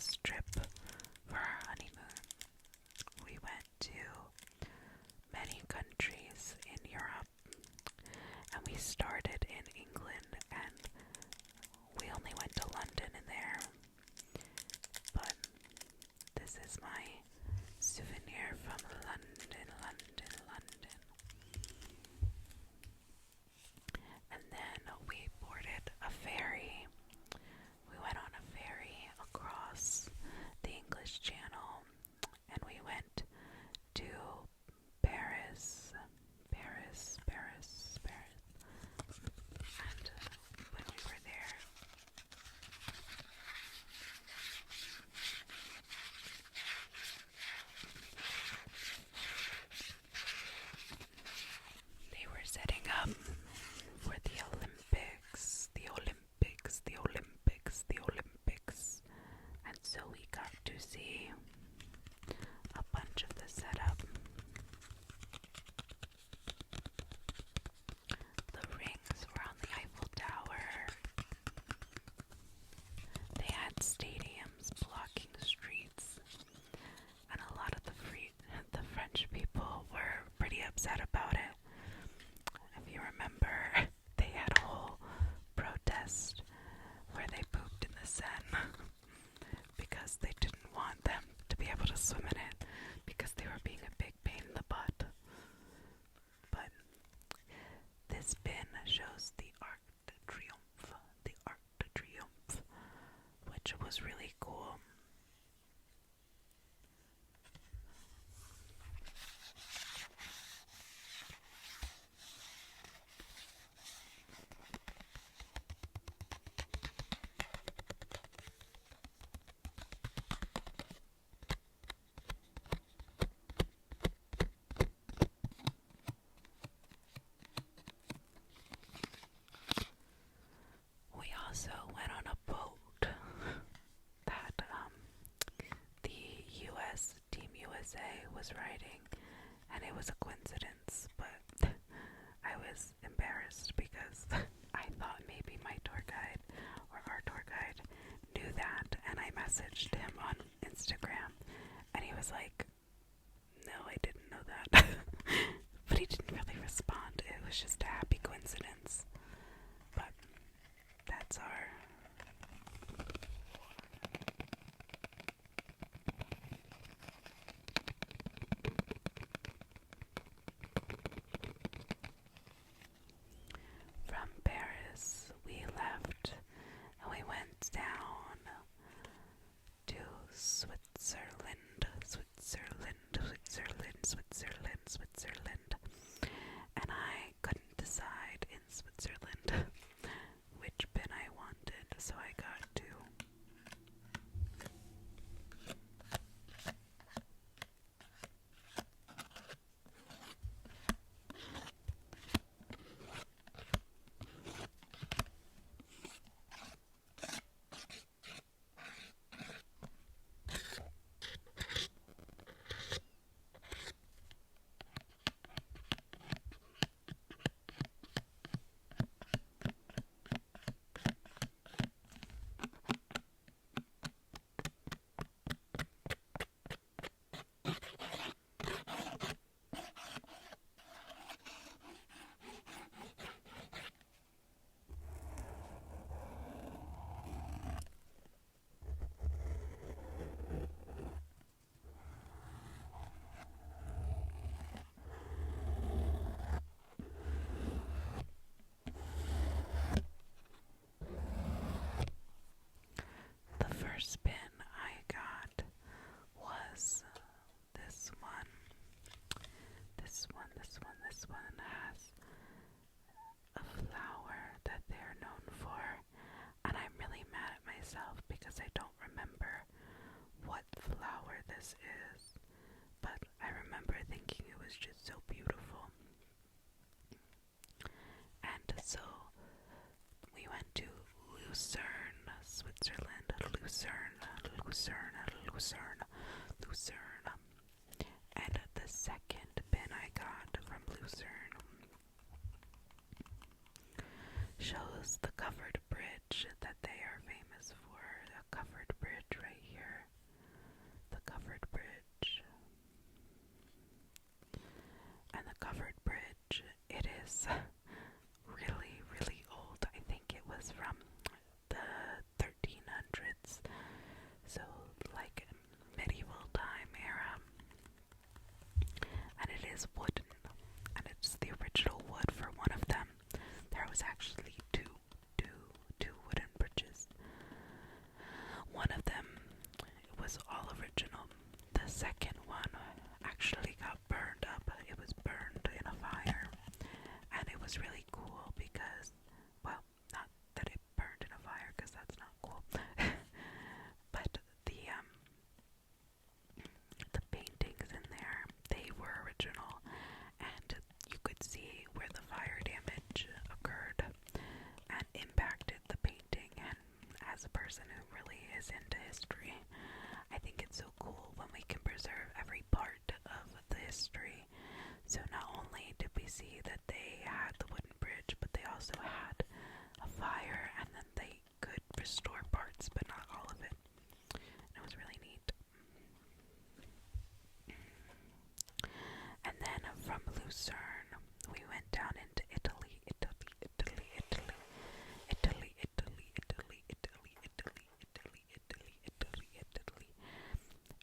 last trip for our honeymoon. We went to many countries in Europe, and we started in England, and we only went to London in there. But this is my souvenir from London, London, London. And then we boarded a ferry. We went on a ferry across the English Channel, and we went to Paris, Paris, Paris, Paris. And when we were there, they were setting up for the Olympics, the Olympics, the Olympics, the Olympics. And so we got to see a bunch of the setup. The rings were on the Eiffel Tower. They had stadiums blocking streets, and a lot of the French people were pretty upset about it. If you remember, they had a whole protest where they pooped in the Seine because they didn't want them to be able to swim in it because they were being a big pain in the butt. But this pin shows the Arc de Triomphe, which was really cool. We also went on a boat that the Team USA was riding, and it was a coincidence, but I was embarrassed because I thought maybe my tour guide or our tour guide knew that, and I messaged him on Instagram, and he was like, no, I didn't know that. But he didn't really respond. It was just a happy coincidence. But that's our from Paris. We left and we went down to Switzerland, Switzerland. And I couldn't decide in Switzerland which pin I wanted, so I got two. The first pin I got was this one. This one has a flower that they're known for, and I'm really mad at myself because I don't remember what flower this is, but I remember thinking it was just so beautiful. And so we went to Lucerne, Switzerland, Lucerne. And the second pin I got from Lucerne shows the covered bridge that they are famous for. A covered bridge right here. person who really is into history. I think it's so cool when we can preserve every part of the history. So not only did we see that they had the wooden bridge, but they also had a fire, and then they could restore parts, but not all of it. And it was really neat. And then from Lucerne, we went down into Italy.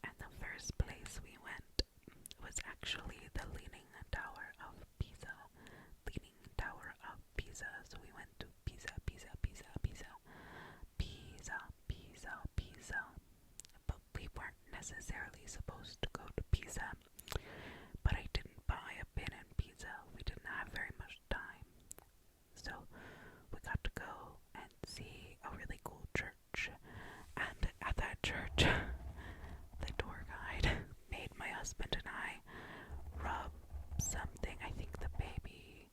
And the first place we went was actually the Leaning Tower of Pisa. Leaning Tower of Pisa. So we went to Pisa. But we weren't necessarily supposed to go to Pisa. But I didn't buy a pin in Pisa. We didn't have very much time. So we got to go and see a really cool church. And at that church, the tour guide made my husband and I rub something. I think the baby,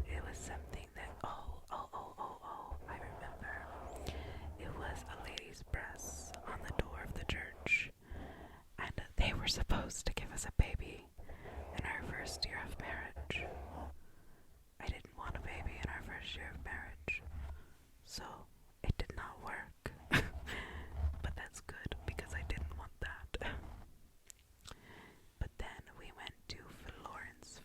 it was something that, I remember. It was a lady's breast on the door of the church. And they were supposed to give us a baby in our first year of marriage. I didn't want a baby in our first year of marriage, so it did not work. But that's good, because I didn't want that. But then we went to Florence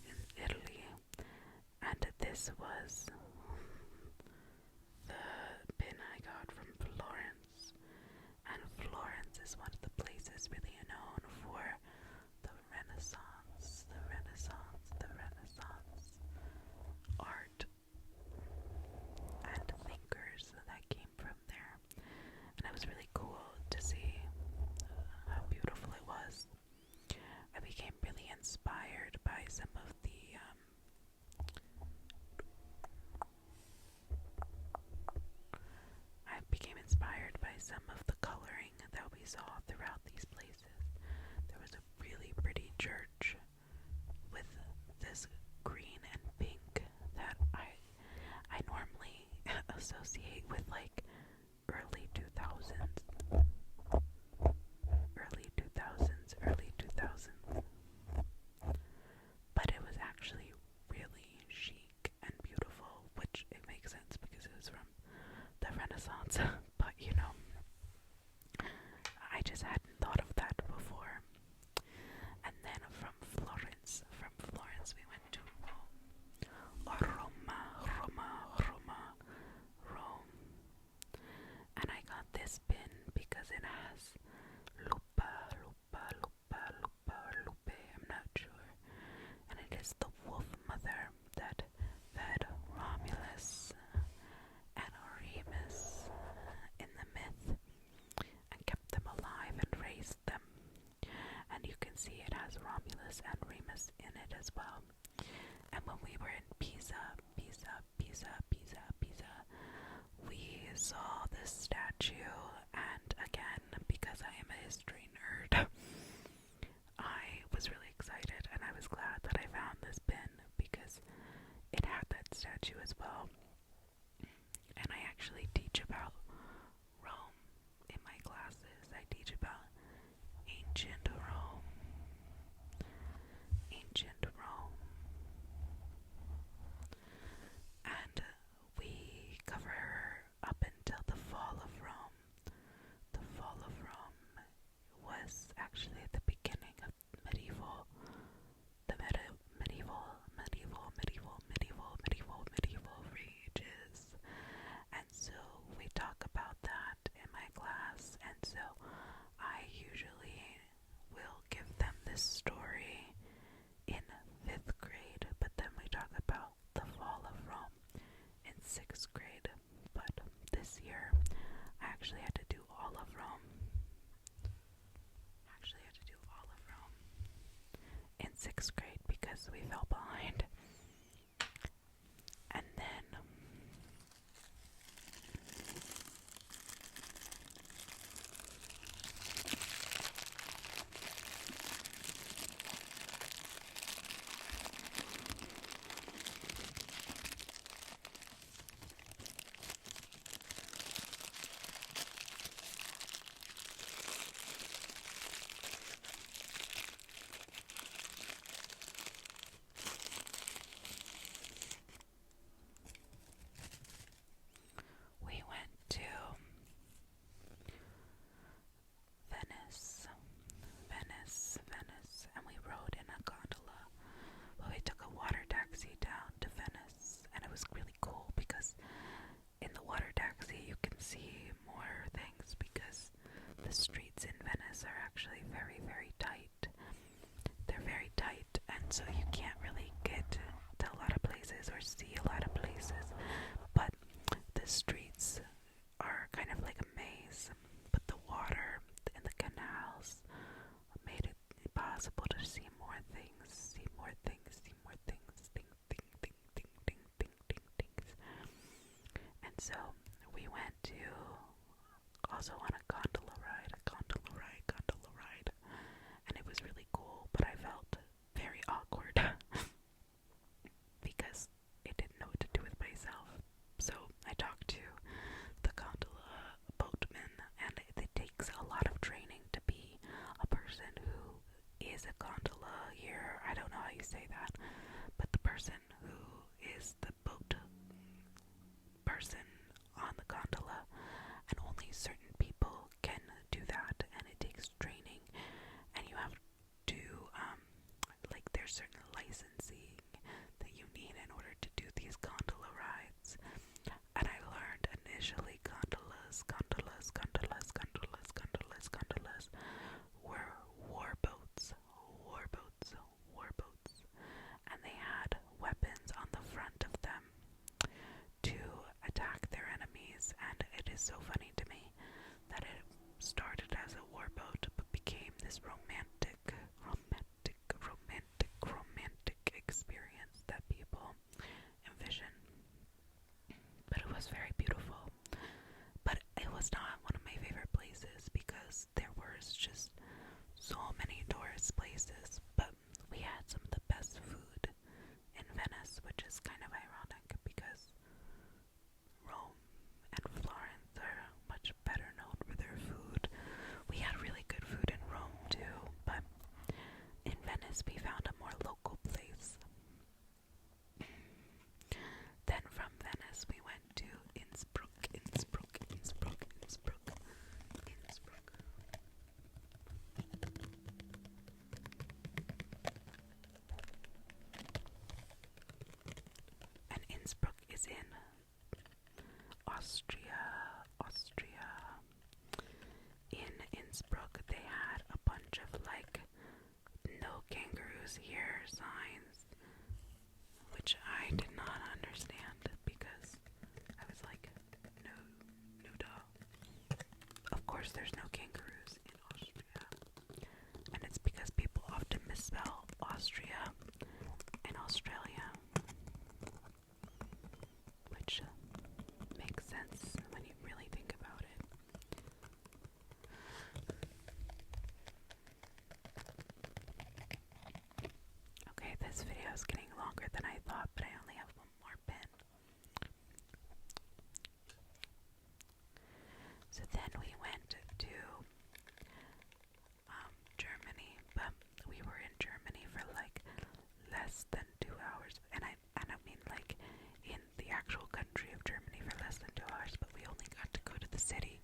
in Italy, and this was the pin I got from Florence. And Florence is one of the places really known for the Renaissance art and thinkers that came from there. And it was really cool to see how beautiful it was. I became really inspired by some of the coloring that we saw throughout these places. There was a really pretty church with this green and pink that I normally associate with like early 2000s. But it was actually really chic and beautiful, which it makes sense because it was from the Renaissance. But you know, I just hadn't thought of that before. And then from Florence we went to Rome. And I got this pin because it has lupe, I'm not sure. And it is the wolf mother that fed Romulus and Remus in the myth and kept them alive and raised them. And you can see it has Romulus and Remus in it as well. And when we were in Pisa, we saw this statue, and again, because I am a history nerd, I was really excited, and I was glad that I found this pin because it had that statue as well. And I actually teach about Rome in my classes. I teach about ancient Rome. And we cover up until the fall of Rome. The fall of Rome was actually the beginning of medieval ages. And so we talk about that in my class, and so I usually will give them this story in 5th grade, but then we talk about the fall of Rome in 6th grade. But this year, I actually had to do all of Rome. In 6th grade because we fell behind. And then so we went to also on a gondola ride, and it was really cool, but I felt very awkward because I didn't know what to do with myself. So I talked to the gondola boatman, and it takes a lot of training to be a person who is a gondola here. I don't know how you say that, but the person who is the boat person on the gondola, and only certain people can do that, and it takes training, and you have to, like, there's certain licensing that you need in order to do these gondola rides. And I learned initially gondolas were warboats, and they had weapons on the front of them to attack their enemies. And it is so funny to me that it started as a warboat but became this romantic experience that people envision. But it was very beautiful. But it was not one of my favorite places because there was just so many tourist places. But we had some of the best food in Venice, which is kind of ironic because Rome and Florence are much better known for their food. We had really good food in Rome too, but in Venice we found a more local place. Then from Venice we went to Innsbruck. And Innsbruck is in Austria. In Innsbruck they had a bunch of like no kangaroos here signs, which I did not understand because I was like, no duh. Of course there's no kangaroos in Austria. And it's because people often misspell Austria and Australia, which makes sense when you really think about it. Okay, this video is getting longer than I thought, but I only have one more pin. So then we went to Germany, but we were in Germany for like less than 2 hours, and I mean like in the actual country of Germany for less than 2 hours, but we only got to go to the city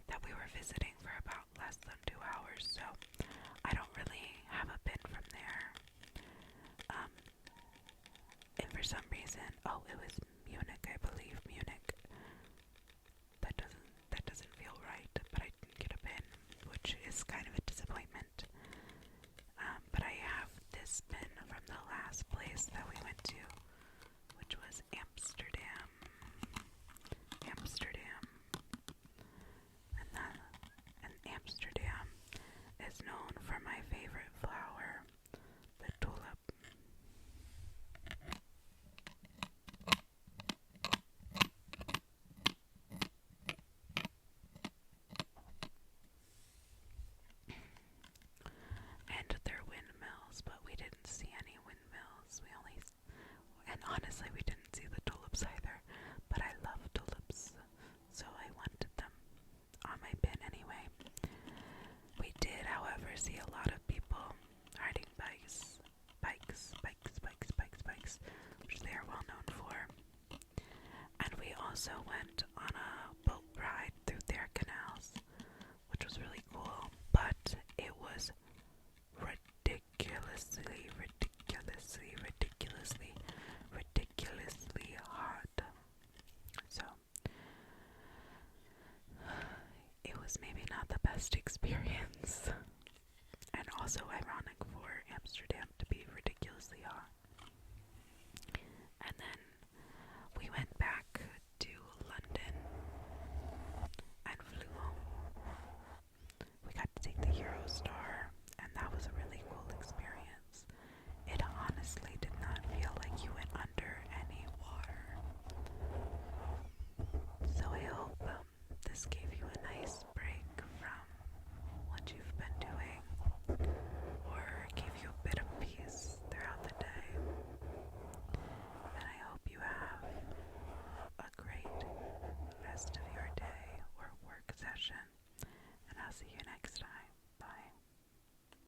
that we were visiting for about less than 2 hours, so I don't really have a pin from there. And for some reason, it was Munich, I believe, Munich. That doesn't feel right, but I didn't get a pin, which is kind of a disappointment. But I have this pin from the last place that we went to, which was Amsterdam. And Amsterdam is known for my favorite flower, the tulip. And their windmills, but we didn't see any windmills. And honestly, we didn't see the tulips either, but I love tulips, so I wanted them on my pin anyway. We did, however, see a lot of people riding bikes, which they are well known for. And we also went